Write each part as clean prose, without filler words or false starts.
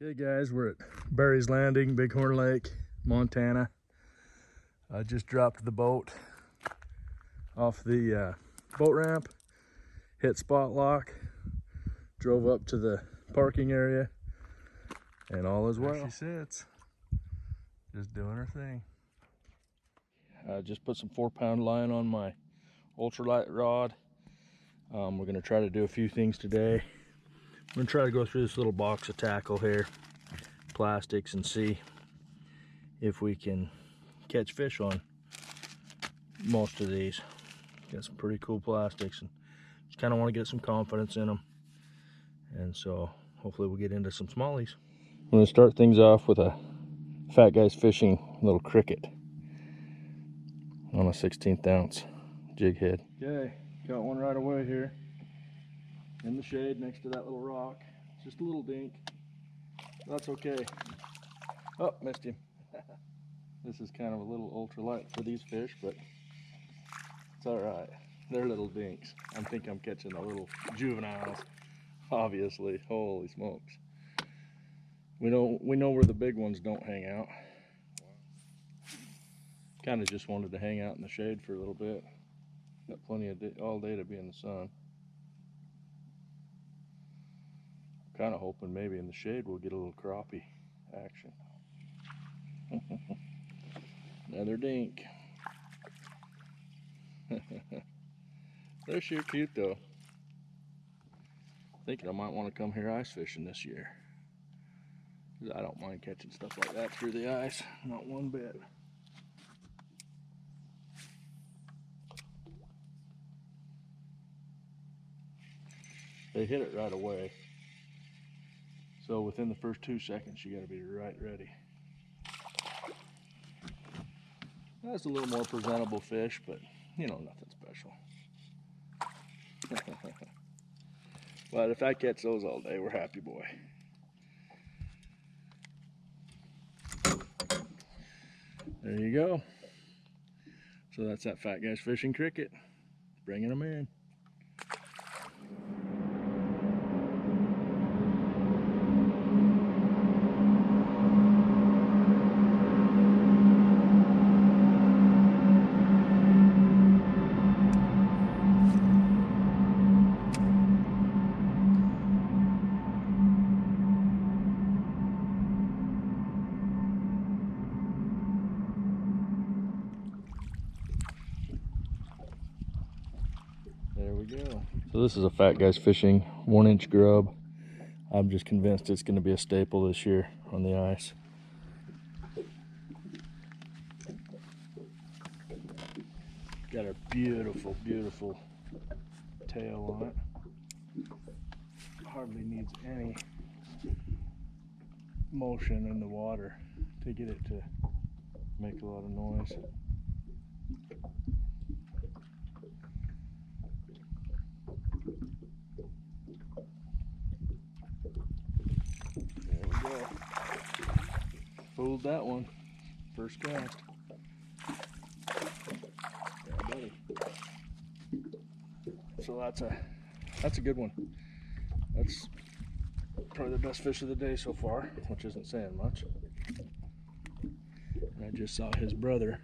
Okay guys, we're at Barry's Landing, Bighorn Lake, Montana. I just dropped the boat off the boat ramp, hit spot lock, drove up to the parking area, and all is well. There she sits, just doing her thing. I just put some 4-pound line on my ultralight rod. We're gonna try to do a few things today. I'm gonna try to go through this little box of tackle here, plastics, and see if we can catch fish on most of these. Got some pretty cool plastics and just kind of want to get some confidence in them, and so hopefully we'll get into some smallies. I'm going to start things off with a Fat Guys Fishing little cricket on a 1/16 ounce jig head. Okay, got one right away here in the shade next to that little rock. It's just a little dink. That's okay. Oh, missed him. This is kind of a little ultralight for these fish, but it's all right. They're little dinks. I think I'm catching the little juveniles, obviously. Holy smokes. We know where the big ones don't hang out. Kind of just wanted to hang out in the shade for a little bit. Got plenty of all day to be in the sun. Kind of hoping maybe in the shade we'll get a little crappie action. Another dink. They're sure cute though. Thinking I might want to come here ice fishing this year. I don't mind catching stuff like that through the ice, not one bit. They hit it right away. So within the first 2 seconds, you gotta be right ready. That's a little more presentable fish, but you know, nothing special. But if I catch those all day, we're happy, boy. There you go. So that's that Fat Guys Fishing cricket, bringing them in. There we go. So this is a Fat Guys Fishing 1-inch grub. I'm just convinced it's going to be a staple this year on the ice. Got a beautiful, beautiful tail on it. Hardly needs any motion in the water to get it to make a lot of noise. There we go. Fooled that one. First cast. Yeah, buddy. So that's a good one. That's probably the best fish of the day so far, which isn't saying much. And I just saw his brother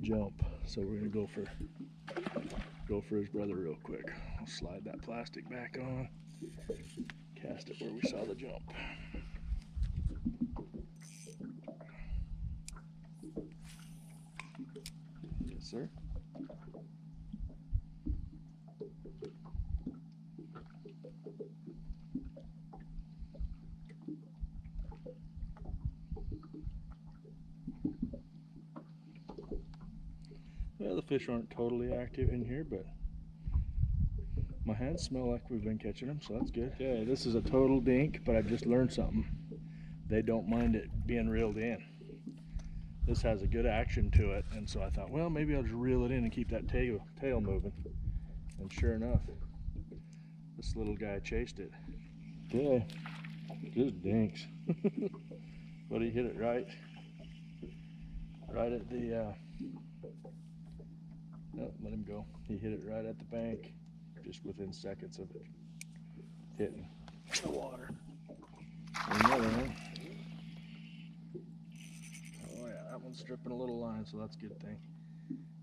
jump, so we're gonna go for his brother real quick. I'll slide that plastic back on, cast it where we saw the jump. Yes, sir. Well, the fish aren't totally active in here, but my hands smell like we've been catching them, so that's good. Okay, this is a total dink, but I just learned something. They don't mind it being reeled in. This has a good action to it, and so I thought, well, maybe I'll just reel it in and keep that tail moving. And sure enough, this little guy chased it. Okay, just dinks. But he hit it right at the, oh, let him go. He hit it right at the bank, just within seconds of it hitting the water. And stripping a little line, so that's a good thing.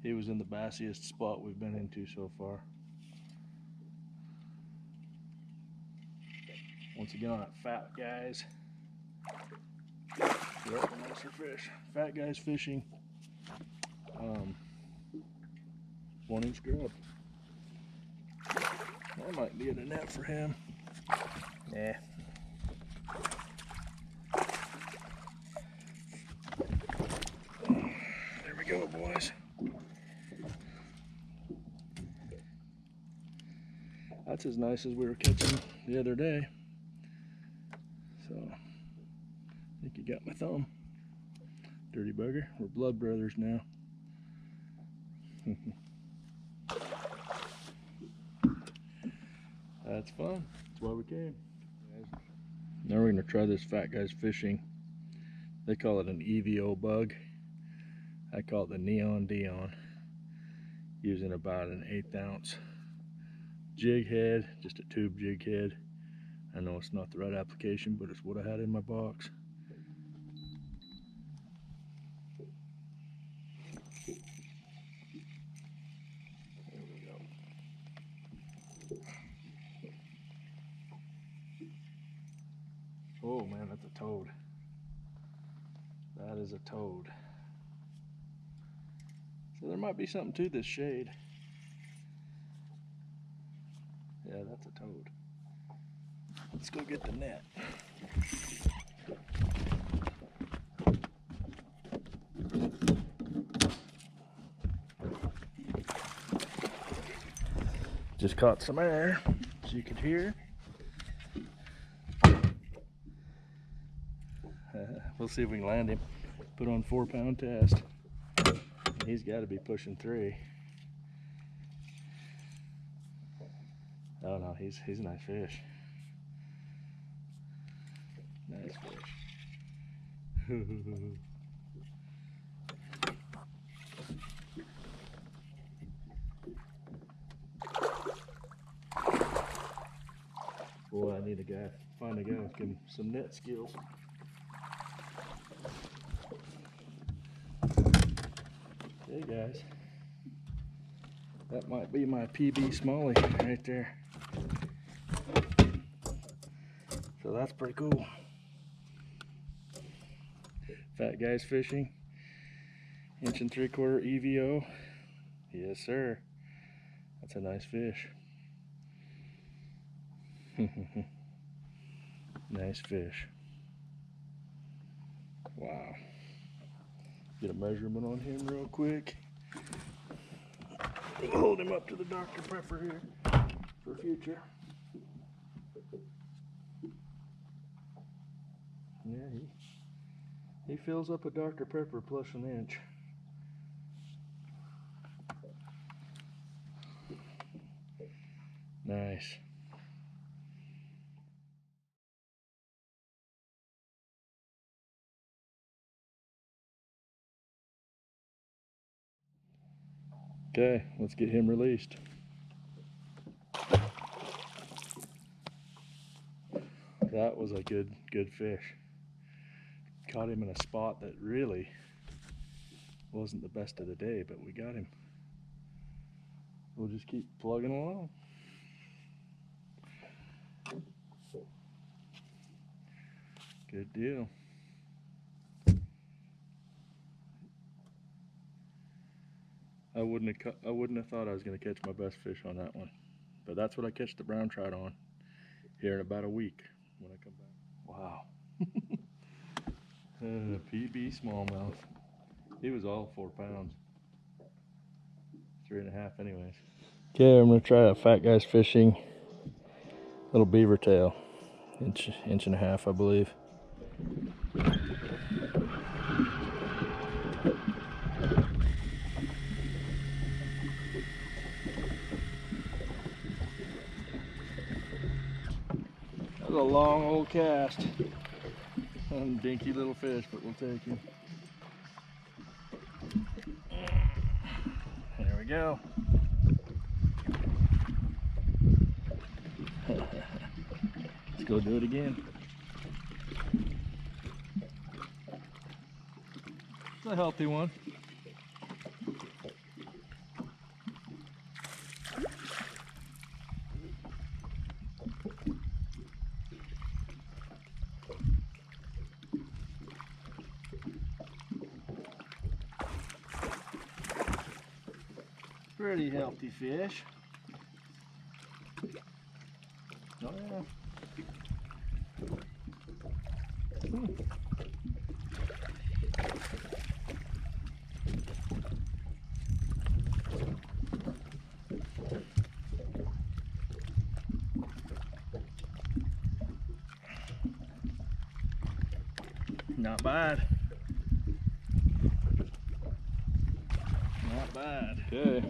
He was in the bassiest spot we've been into so far. Once again on that Fat Guys. Yep, nicer fish. Fat Guys fishing. 1-inch grub. That might be in a net for him. Yeah. There we go, boys. That's as nice as we were catching the other day. So, I think you got my thumb. Dirty bugger. We're blood brothers now. That's fun. That's why we came. Now we're going to try this Fat Guys fishing. They call it an EVO bug. I call it the Neon Dion. Using about an 1/8 ounce jig head, just a tube jig head. I know it's not the right application, but it's what I had in my box. There we go. Oh man, that's a toad. That is a toad. So there might be something to this shade. Yeah, that's a toad. Let's go get the net. Just caught some air, as you could hear. We'll see if we can land him. Put on 4-pound test. He's got to be pushing 3. Oh no, he's a nice fish. Nice fish. Boy, I need a guy. Find a guy with some net skills. Hey guys, that might be my PB Smallie right there. So that's pretty cool. Fat Guys fishing, 1 3/4 EVO. Yes sir, that's a nice fish. Nice fish. Wow. Get a measurement on him real quick. We'll hold him up to the Dr. Pepper here for future. Yeah, he fills up a Dr. Pepper plus 1 inch. Nice. Okay, let's get him released. That was a good fish. Caught him in a spot that really wasn't the best of the day, but we got him. We'll just keep plugging along. Good deal. I wouldn't have thought I was going to catch my best fish on that one, but that's what I catch the brown trout on here in about a week when I come back. Wow. PB smallmouth. He was all 4 pounds. 3.5 anyways. Okay, I'm going to try a Fat Guys fishing. Little beaver tail. Inch and a half, I believe. That was a long old cast. And dinky little fish, but we'll take him. There we go. Let's go do it again. It's a healthy one. Pretty healthy fish. Oh yeah. Not bad. Not bad. Okay.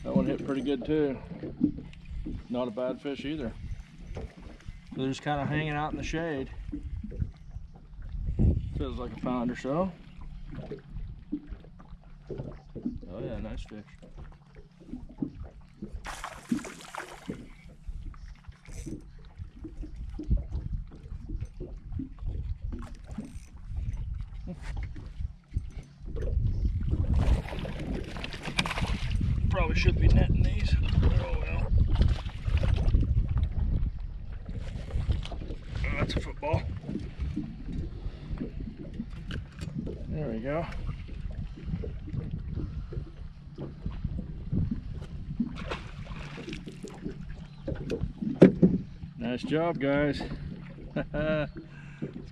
That one hit pretty good too. Not a bad fish either. So they're just kind of hanging out in the shade. Feels like a pound or so. Oh yeah, nice fish. Probably should be netting these. Oh well. Oh, that's a football. There we go. Nice job, guys. Let's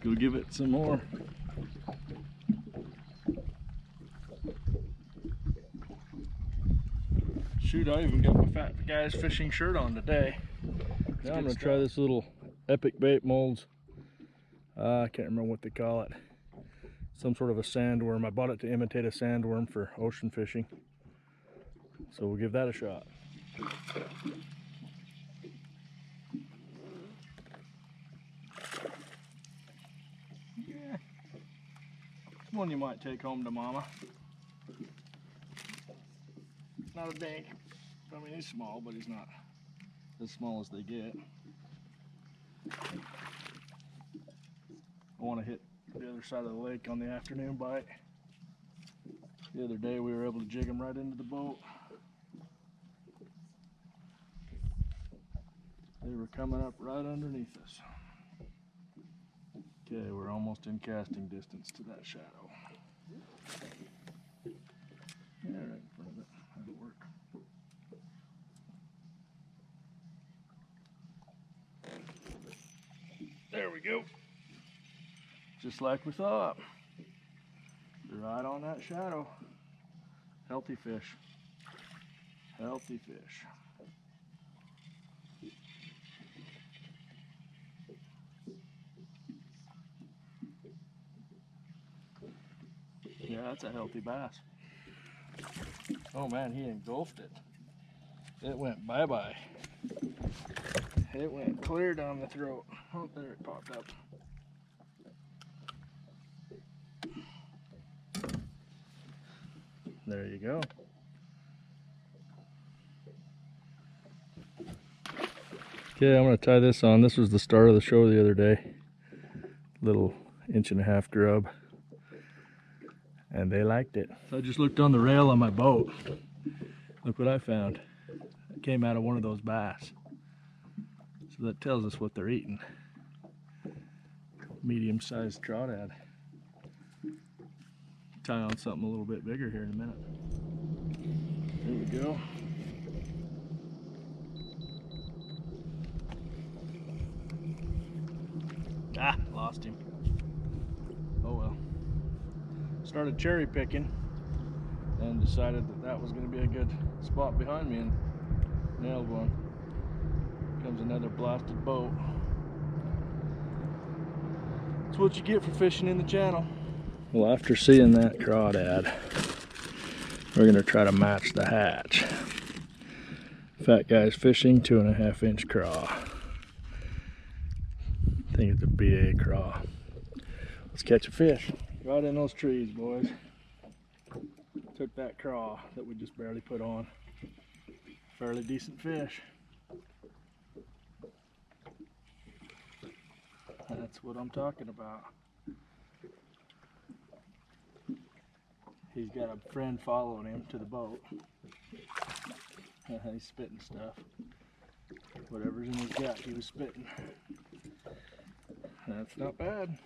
go give it some more. Shoot, I even got my Fat Guys Fishing shirt on today. Now I'm gonna try this little Epic Bait Molds. I can't remember what they call it. Some sort of a sandworm. I bought it to imitate a sandworm for ocean fishing. So we'll give that a shot. Yeah. It's one you might take home to mama. Not a dink. I mean, he's small, but he's not as small as they get. I want to hit the other side of the lake on the afternoon bite. The other day we were able to jig him right into the boat. They were coming up right underneath us. Okay, we're almost in casting distance to that shadow. Yeah, right in front of it. That'll work. There we go. Just like we thought. Right on that shadow. Healthy fish. Healthy fish. Yeah, that's a healthy bass. Oh man, he engulfed it. It went bye-bye. It went clear down the throat. Oh, there it popped up. There you go. Okay, I'm gonna tie this on. This was the star of the show the other day. Little 1.5-inch grub. And they liked it. So I just looked on the rail on my boat. Look what I found. It came out of one of those bass. So that tells us what they're eating. Medium-sized crawdad. Tie on something a little bit bigger here in a minute. There we go. Ah, lost him. Oh well. Started cherry picking and decided that that was going to be a good spot behind me and nailed one. Comes another blasted boat. That's what you get for fishing in the channel. Well, after seeing that crawdad, we're going to try to match the hatch. Fat Guys Fishing, 2.5-inch craw. I think it's a BA craw. Let's catch a fish. Right in those trees, boys. Took that craw that we just barely put on. Fairly decent fish. That's what I'm talking about. He's got a friend following him to the boat. He's spitting stuff. Whatever's in his gut, he was spitting. That's not bad.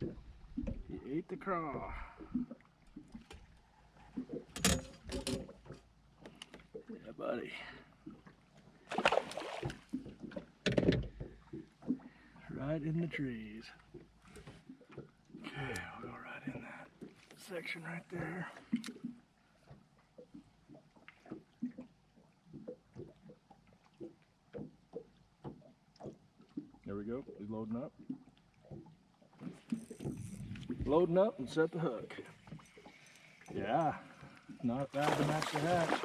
He ate the craw. Yeah, buddy. Right in the trees. Okay, we'll go right in that section right there. There we go. He's loading up. Loading up and set the hook. Yeah, not bad to match the hatch.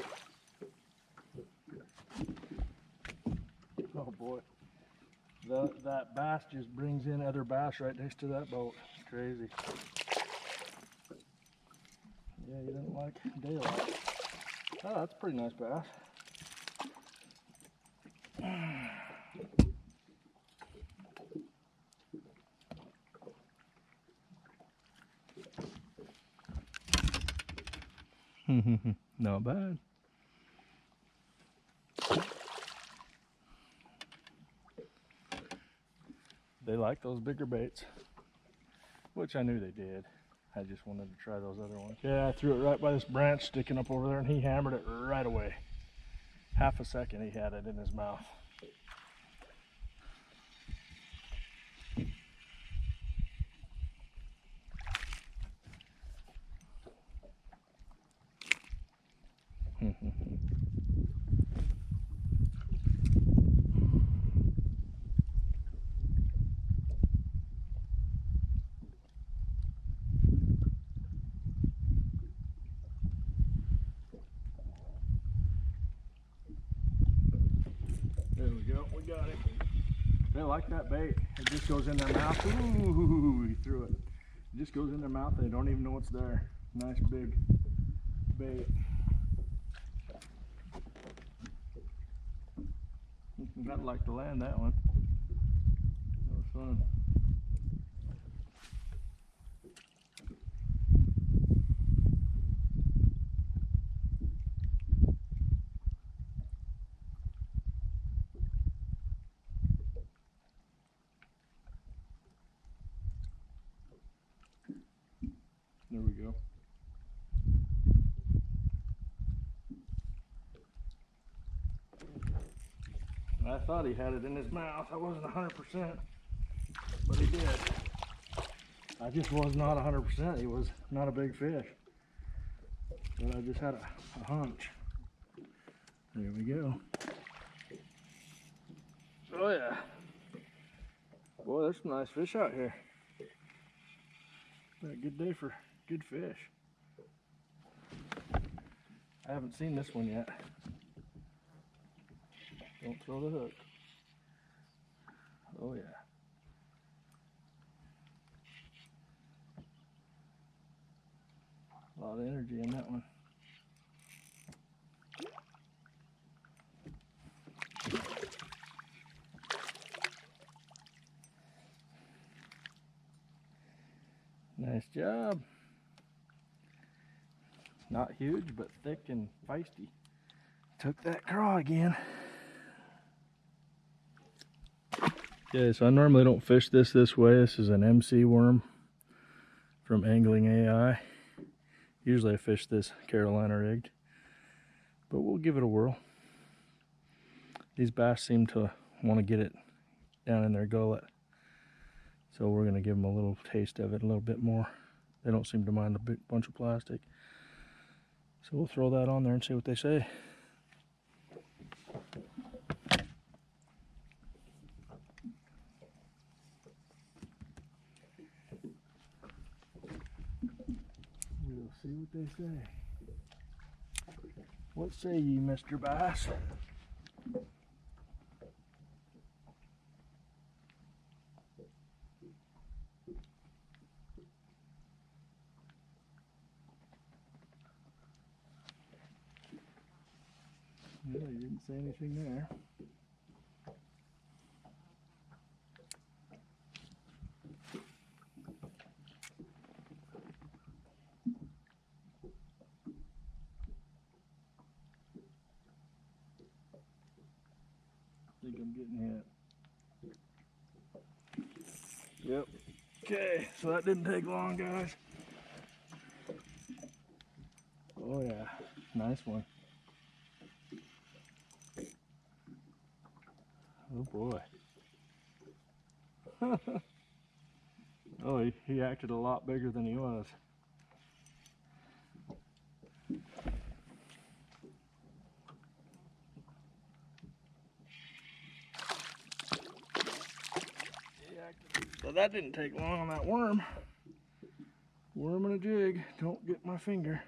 Oh boy. That bass just brings in other bass right next to that boat. It's crazy. Yeah, he doesn't like daylight. Oh, that's a pretty nice bass. Not bad. They like those bigger baits, which I knew they did. I just wanted to try those other ones. Yeah, I threw it right by this branch sticking up over there, and he hammered it right away. Half a second he had it in his mouth. There we go, we got him. They like that bait. It just goes in their mouth. Ooh, he threw it. It just goes in their mouth and they don't even know it's there. Nice big bait. I'd like to land that one. That was fun. There we go. I thought he had it in his mouth. I wasn't 100%, but he did. I just was not 100%. He was not a big fish, but I just had a hunch. There we go. Oh yeah. Boy, there's some nice fish out here. Been a good day for good fish. I haven't seen this one yet. Don't throw the hook. Oh yeah. A lot of energy in that one. Nice job. Not huge, but thick and feisty. Took that craw again. Okay, so I normally don't fish this way. This is an MC worm from Angling AI. Usually I fish this Carolina rigged, but we'll give it a whirl. These bass seem to want to get it down in their gullet, so we're going to give them a little taste of it, a little bit more. They don't seem to mind a big bunch of plastic, so we'll throw that on there and see what they say. We'll see what they say. What say ye, Mr. Bass? No, he didn't say anything there. think I'm getting hit. Yep. Okay, so that didn't take long, guys. Oh yeah, nice one. Oh boy. Oh, he acted a lot bigger than he was. So that didn't take long on that worm. Worm and a jig. Don't get my finger.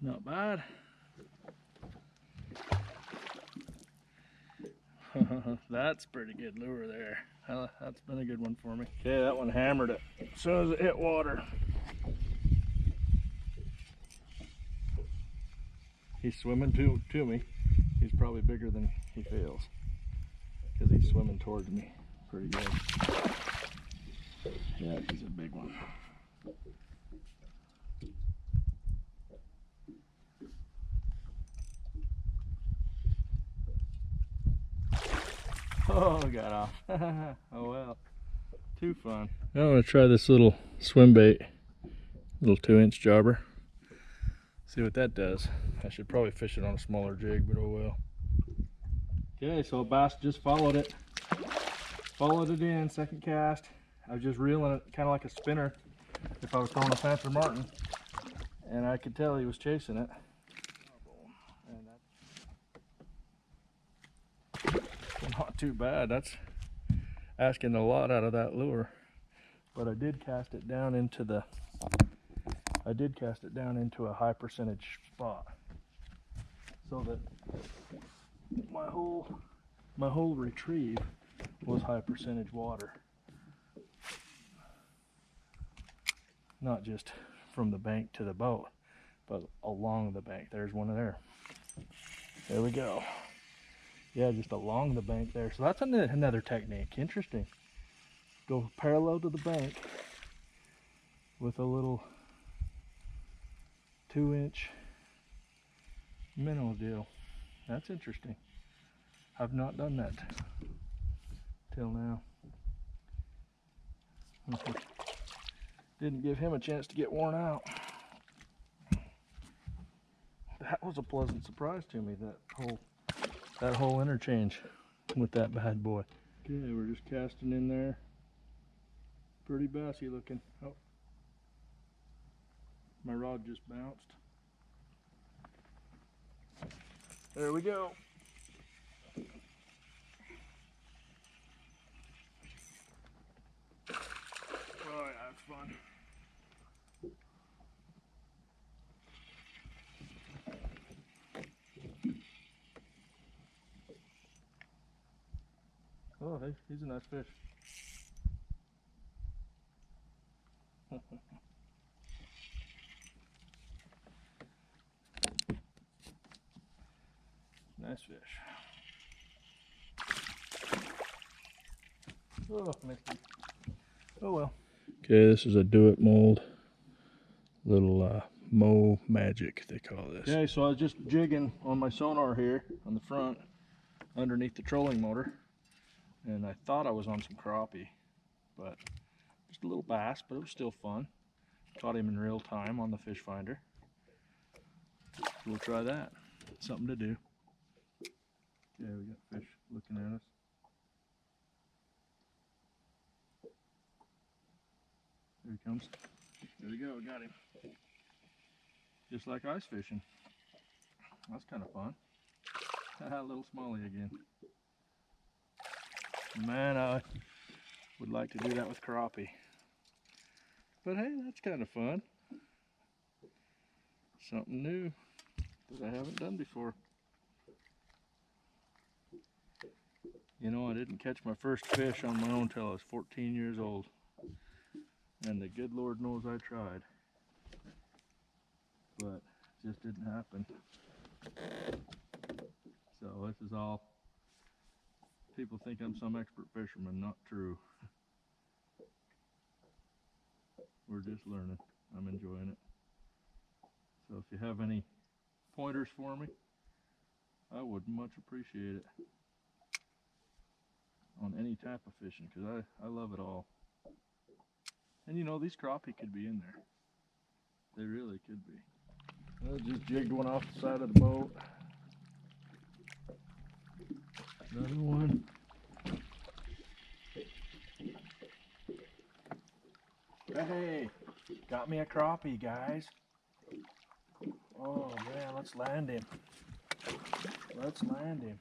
Not bad. That's pretty good lure there. That's been a good one for me. Okay, that one hammered it as soon as it hit water. He's swimming to me. He's probably bigger than he feels because he's swimming towards me pretty good. Yeah, he's a big one. Oh, got off. Oh well, too fun. I'm gonna try this little swim bait, little 2-inch jobber. See what that does. I should probably fish it on a smaller jig, but oh well. Okay, so bass just followed it. Followed it in, second cast. I was just reeling it kind of like a spinner if I was throwing a Panther Martin. And I could tell he was chasing it. And not too bad. That's asking a lot out of that lure. But I did cast it down into a high percentage spot, so that my whole retrieve was high percentage water, not just from the bank to the boat, but along the bank. There's one there. There we go. Yeah, just along the bank there. So that's another technique. Interesting. Go parallel to the bank with a little 2-inch minnow deal. That's interesting. I've not done that till now. Didn't give him a chance to get worn out. That was a pleasant surprise to me, that whole interchange with that bad boy. Okay, we're just casting in there. Pretty bassy looking. Oh, my rod just bounced. There we go. Oh yeah, that's fun. Oh, hey, he's a nice fish. Nice fish. Oh, missed him. Oh well. Okay, this is a Do It mold. Little Mo Magic, they call this. Okay, so I was just jigging on my sonar here on the front, underneath the trolling motor, and I thought I was on some crappie, but just a little bass, but it was still fun. Caught him in real time on the fish finder. We'll try that. Something to do. Yeah, we got fish looking at us. There he comes. There we go, got him. Just like ice fishing. That's kind of fun. A little smallie again. Man, I would like to do that with crappie. But hey, that's kind of fun. Something new that I haven't done before. You know, I didn't catch my first fish on my own till I was 14 years old. And the good Lord knows I tried. But it just didn't happen. So this is all, people think I'm some expert fisherman. Not true. We're just learning. I'm enjoying it. So if you have any pointers for me, I would much appreciate it on any type of fishing, because I love it all. And you know, these crappie could be in there. They really could be. I just jigged one off the side of the boat. Another one. Hey, got me a crappie, guys. Oh man, let's land him. Let's land him.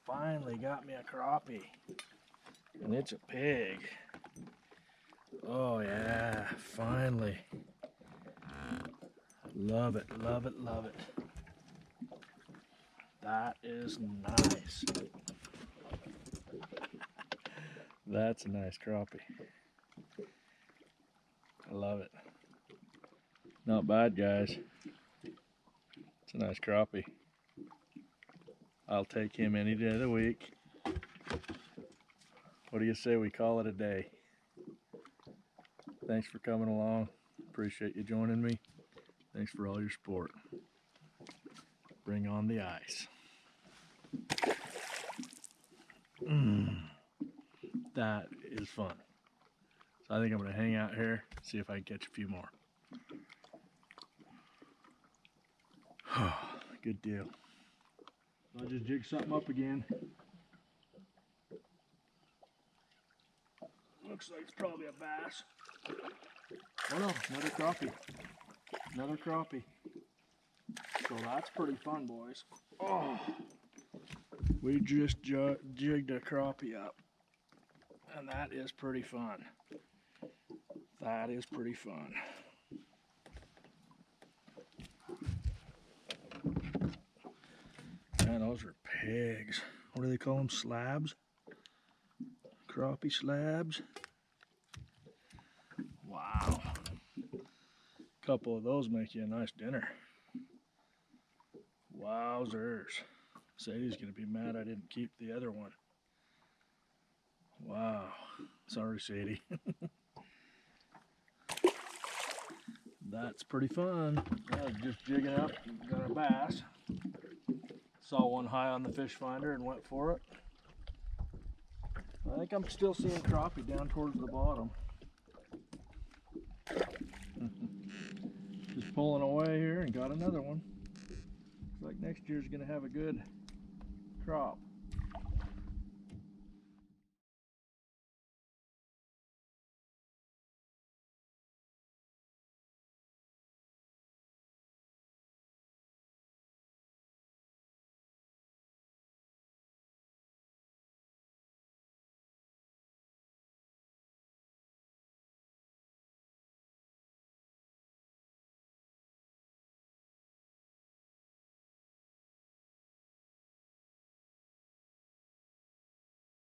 Finally got me a crappie. And it's a pig. Oh yeah, finally. Love it, love it, love it. That is nice. That's a nice crappie. I love it. Not bad, guys. It's a nice crappie. I'll take him any day of the week. What do you say we call it a day? Thanks for coming along. Appreciate you joining me. Thanks for all your support. Bring on the ice. That is fun. So I think I'm going to hang out here, see if I can catch a few more. Good deal. So I just jigged something up again. Looks like it's probably a bass. Oh no, another crappie. Another crappie. So that's pretty fun, boys. Oh, we just jigged a crappie up. And that is pretty fun. That is pretty fun. Man, those are pigs. What do they call them? Slabs? Crappie slabs? Wow. A couple of those make you a nice dinner. Wowzers. Sadie's gonna be mad I didn't keep the other one. Wow. Sorry, Sadie. That's pretty fun. I was just jigging up, got a bass. Saw one high on the fish finder and went for it. I think I'm still seeing crappie down towards the bottom. Just pulling away here and got another one. Looks like next year's gonna have a good crop.